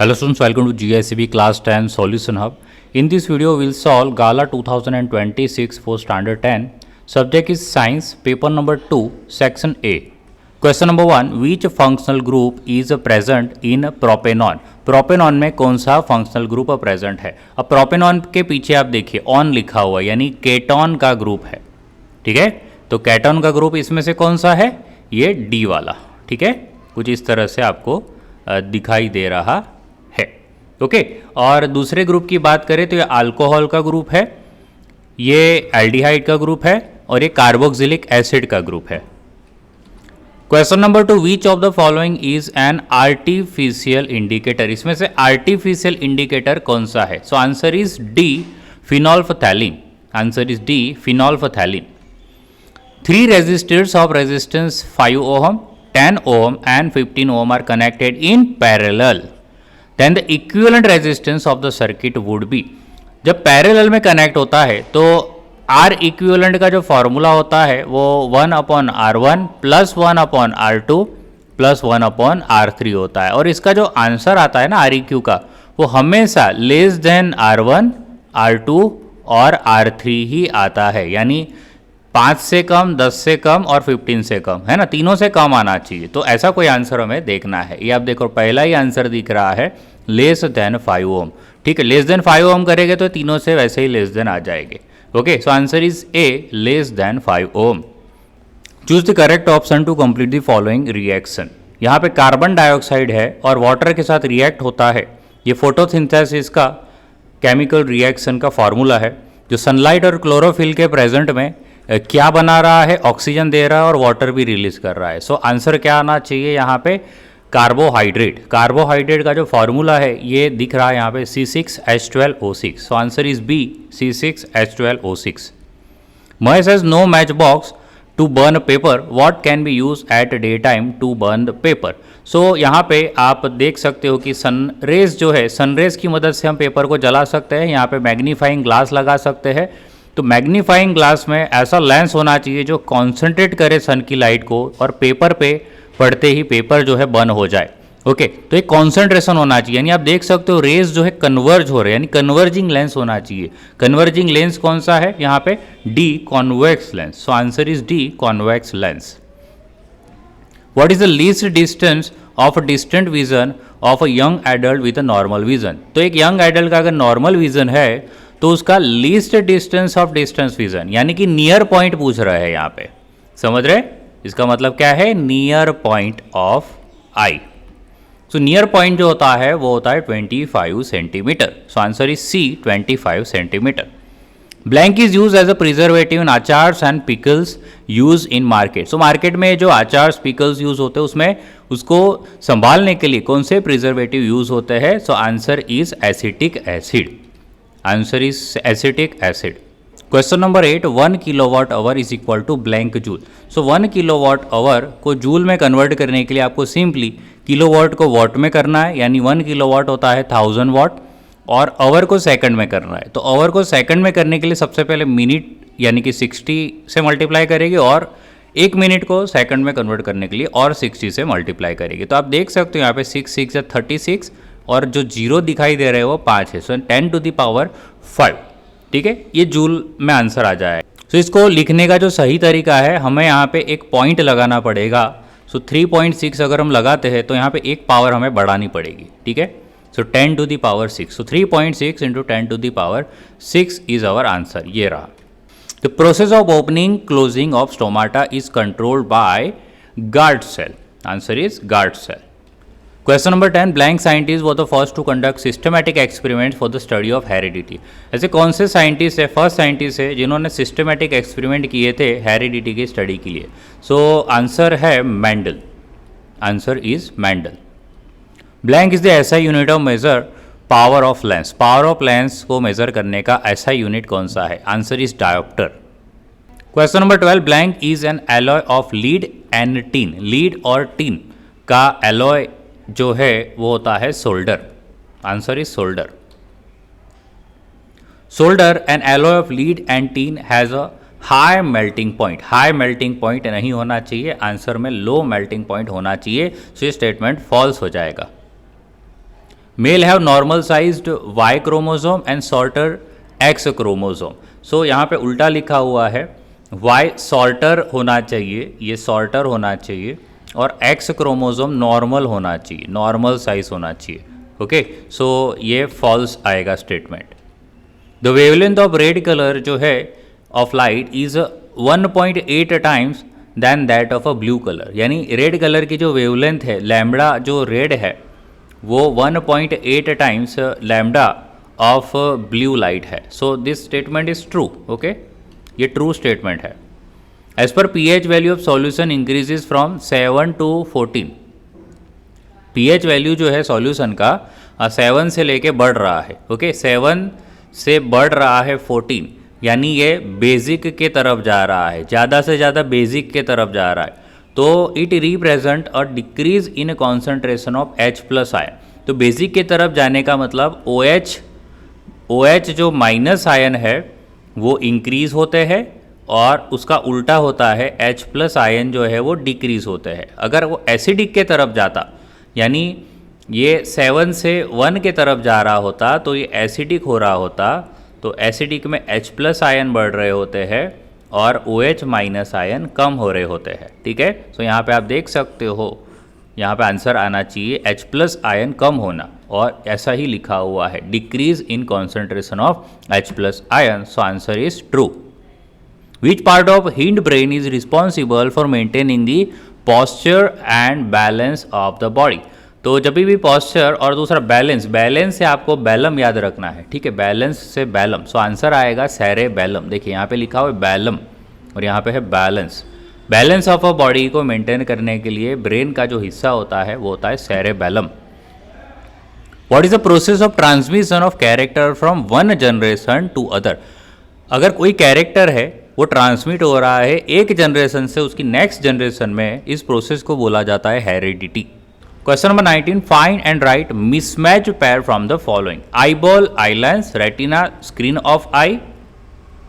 Hello students, welcome to GICB Class 10 Solution Hub. In this video, we'll solve Gala 2026 for Standard 10. Subject is Science, paper number 2, section A. Question number 1. Which functional group is present in propanol? Propanone में कौन सा functional group present है? अब propanone के पीछे आप देखिए on लिखा हुआ है, यानी केटॉन का ग्रुप है. ठीक है, तो केटॉन का ग्रुप इसमें से कौन सा है? ये डी वाला. ठीक है, कुछ इस तरह से आपको दिखाई दे रहा है. ओके, और दूसरे ग्रुप की बात करें तो ये अल्कोहल का ग्रुप है, ये एल्डिहाइड का ग्रुप है और ये कार्बोक्सिलिक एसिड का ग्रुप है. Question number 2. Which of the following is an artificial indicator? इसमें से आर्टिफिशियल इंडिकेटर कौन सा है? So answer is D, phenolphthalein. Answer is D, phenolphthalein. 3 resistors of resistance 5 ohm, 10 ohm and 15 ohm are connected in parallel. Then the equivalent resistance of the circuit would be. जब parallel में connect होता है तो are equivalent का जो formula होता है वो 1/R1 plus 1/R2 plus 1/R3 होता है. और इसका जो आंसर आता है ना आर इक्यू का, वो हमेशा लेस देन R1, R2 और R3 ही आता है. यानी 5 से कम, 10 से कम और 15 से कम, है ना, तीनों से कम आना चाहिए. तो ऐसा कोई आंसर हमें देखना है. ये आप देखो पहला ही आंसर दिख रहा है लेस देन 5 ओम. ठीक है, लेस देन 5 ओम करेंगे तो तीनों से वैसे ही लेस देन आ जाएंगे. Okay, so answer is A, less than 5 ohm. Choose the correct option to complete the following reaction. यहाँ पे कार्बन डाइऑक्साइड है और वाटर के साथ रिएक्ट होता है. ये फोटोसिंथेसिस का केमिकल रिएक्शन का फॉर्मूला है, जो सनलाइट और क्लोरोफिल के प्रेजेंट में क्या बना रहा है? ऑक्सीजन दे रहा है और वाटर भी रिलीज कर रहा है. सो आंसर क्या आना चाहिए यहाँ पे? कार्बोहाइड्रेट. कार्बोहाइड्रेट का जो फॉर्मूला है ये दिख रहा है यहाँ पे C6H12O6. So answer is B, C6H12O6. Mahesh has no match box to burn paper, what can be use at day time to burn the paper? So यहाँ पे आप देख सकते हो कि सनरेज जो है, सनरेज की मदद से हम पेपर को जला सकते हैं. यहाँ पे मैग्नीफाइंग ग्लास लगा सकते हैं. तो मैग्नीफाइंग ग्लास में ऐसा लेंस होना चाहिए जो कॉन्सेंट्रेट करे सन की लाइट को और पेपर पे पड़ते ही पेपर जो है बर्न हो जाए. ओके, तो एक कॉन्सेंट्रेशन होना चाहिए. यानी आप देख सकते हो रेज जो है कन्वर्ज हो रहे हैं, यानी कन्वर्जिंग लेंस होना चाहिए. कन्वर्जिंग लेंस कौन सा है यहाँ पे? D, convex lens. So answer is D, convex lens. What is the least distance of distant vision of a young adult with a normal vision? तो एक यंग एडल्ट का अगर नॉर्मल विजन है तो उसका least distance of distance vision, यानी कि near point पूछ रहा है यहाँ पे. समझ रहे? इसका मतलब क्या है? Near point of eye. So near point जो होता है वो होता है 25 centimetre. So answer is C, 25 centimetre. Blank is use as a preservative in अचार्स and pickles use in market. So market में जो अचार्स पिकल्स यूज होते हैं उसमें उसको संभालने के लिए कौन से प्रिजर्वेटिव यूज होते हैं? So answer is acetic acid. Answer is acetic acid. Question number 8. 1 kilowatt hour is equal to blank joule. So 1 kilowatt hour को जूल में कन्वर्ट करने के लिए आपको सिंपली किलोवाट को वाट में करना है, यानी 1 किलोवाट होता है 1000 वाट, और आवर को सेकंड में करना है. तो आवर को सेकंड में करने के लिए सबसे पहले मिनट यानी कि 60 से मल्टीप्लाई करेगी और 1 मिनट को सेकंड में कन्वर्ट करने के लिए और 60 से मल्टीप्लाई करेगी. तो आप देख सकते हो यहाँ पे 6 6 या 36 और जो जीरो दिखाई दे रहे हैं वो 5 है. So 10 to the power 5. ठीक है, ये जूल में आंसर आ जाए. सो इसको लिखने का जो सही तरीका है, हमें यहाँ पे एक पॉइंट लगाना पड़ेगा. सो 3.6 अगर हम लगाते हैं तो यहाँ पे एक पावर हमें बढ़ानी पड़ेगी. ठीक है, so 10 to the power 6. So 3.6 into 10 to the power 6 is our answer. ये रहा. The process of opening closing of stomata is controlled by guard cell. Answer is guard cell. Question number 10. Blank scientist was the first to conduct systematic experiment for the study of heredity. ऐसे कौन से scientist है, first scientist है जिन्होंने systematic experiment किए थे heredity की study के लिए? सो आंसर है Mendel. Answer is Mendel. Blank is the SI unit of measure power of lens. Power of lens को मेजर करने का ऐसा यूनिट कौन सा है? Answer is diopter. Question number 12. Blank is an alloy of lead and tin. Lead और tin का alloy जो है वो होता है solder. Answer is solder. Solder an alloy of lead and tin has a high melting point. High melting point नहीं होना चाहिए, आंसर में लो मेल्टिंग पॉइंट होना चाहिए. सो ये स्टेटमेंट फॉल्स हो जाएगा. Male have normal sized Y chromosome and shorter X chromosome. So यहाँ पे उल्टा लिखा हुआ है, वाई शॉर्टर होना चाहिए, ये शॉर्टर होना चाहिए, और एक्स क्रोमोजोम नॉर्मल होना चाहिए, नॉर्मल साइज होना चाहिए। ओके, सो ये फॉल्स आएगा statement. The wavelength of red colour जो है of light is 1.8 times than that of a blue colour, यानी रेड कलर की जो वेवलेंथ है, लैम्बडा जो रेड है वो 1.8 times lambda of blue light है। So this statement is true. Okay, ये ट्रू स्टेटमेंट है। As per pH value of solution increases from 7 to 14। pH value जो है सॉल्यूशन का 7 से लेके बढ़ रहा है। ओके, 7 से बढ़ रहा है 14, यानी ये बेसिक के तरफ जा रहा है, ज़्यादा से ज़्यादा बेसिक के तरफ जा रहा है। तो it represent a decrease in concentration of H+ ion. तो बेसिक के तरफ जाने का मतलब OH जो माइनस आयन है वो इंक्रीज होते हैं, और उसका उल्टा होता है H+ आयन जो है वो डिक्रीज होते हैं। अगर वो एसिडिक के तरफ जाता, यानी ये 7 से 1 के तरफ जा रहा होता, तो ये एसिडिक हो रहा होता, तो एसिडिक में H+ आयन बढ़ रहे होते हैं और OH माइनस आयन कम हो रहे होते हैं। ठीक है, तो यहाँ पे आप देख सकते हो, यहाँ पे आंसर आना चाहिए H+ आयन कम होना, और ऐसा ही लिखा हुआ है, decrease in concentration of H+ ion. So answer is true. Which part of hind brain is responsible for maintaining the posture and balance of the body. तो जब भी पॉस्चर और दूसरा बैलेंस, बैलेंस से आपको बैलम याद रखना है। ठीक है, बैलेंस से बैलम, सो आंसर आएगा सेरेबैलम। देखिए यहाँ पे लिखा हुआ है बैलम और यहाँ पे है balance. Balance of a body को मेंटेन करने के लिए ब्रेन का जो हिस्सा होता है वो होता है cerebellum. What is the process of transmission of character from one generation to other. अगर कोई कैरेक्टर है वो ट्रांसमिट हो रहा है एक जनरेशन से उसकी नेक्स्ट जनरेशन में, इस प्रोसेस को बोला जाता है heredity. Question number 19, find and write mismatch pair from the following. Eyeball, eye lens, retina, screen of eye,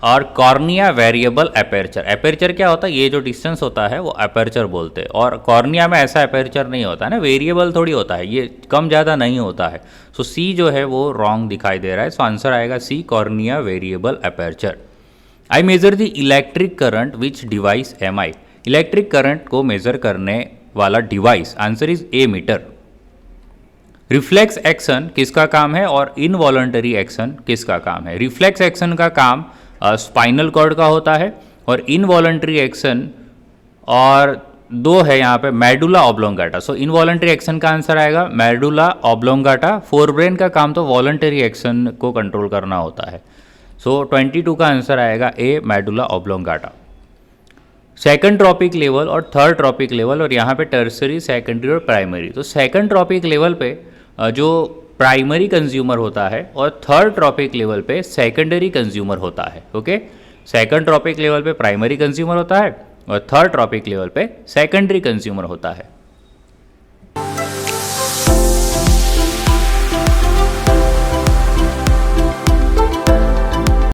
और कॉर्निया वेरिएबल एपर्चर। एपर्चर क्या होता है, ये जो डिस्टेंस होता है वो एपर्चर बोलते हैं, और कॉर्निया में ऐसा एपर्चर नहीं होता है ना, वेरिएबल थोड़ी होता है, ये कम ज़्यादा नहीं होता है। सो सी जो है वो रॉन्ग दिखाई दे रहा है। सो आंसर आएगा C, cornea variable aperture. I measure the electric current which device M I. Electric current को मेजर करने वाला device, answer is ammeter. Reflex action किसका काम है और इनवॉलंटरी एक्शन किसका काम है। रिफ्लेक्स एक्शन का काम स्पाइनल कॉर्ड का होता है, और इनवॉलंटरी एक्शन और दो है यहाँ पे, मेडुला ऑब्लोंगाटा। सो इनवॉलंटरी एक्शन का आंसर आएगा मेडुला ऑब्लोंगाटा। फोरब्रेन का काम तो वॉलंटरी एक्शन को कंट्रोल करना होता है। सो 22 का आंसर आएगा ए, medulla oblongata. Second trophic level और थर्ड ट्रॉपिक लेवल, और यहाँ पे टर्सरी, सेकेंडरी और प्राइमरी। तो सेकंड ट्रॉपिक लेवल पे जो प्राइमरी कंज्यूमर होता है और थर्ड ट्रॉपिक लेवल पे सेकेंडरी कंज्यूमर होता है। ओके, सेकंड ट्रॉपिक लेवल पे प्राइमरी कंज्यूमर होता है और थर्ड ट्रॉपिक लेवल पे सेकेंडरी कंज्यूमर होता है।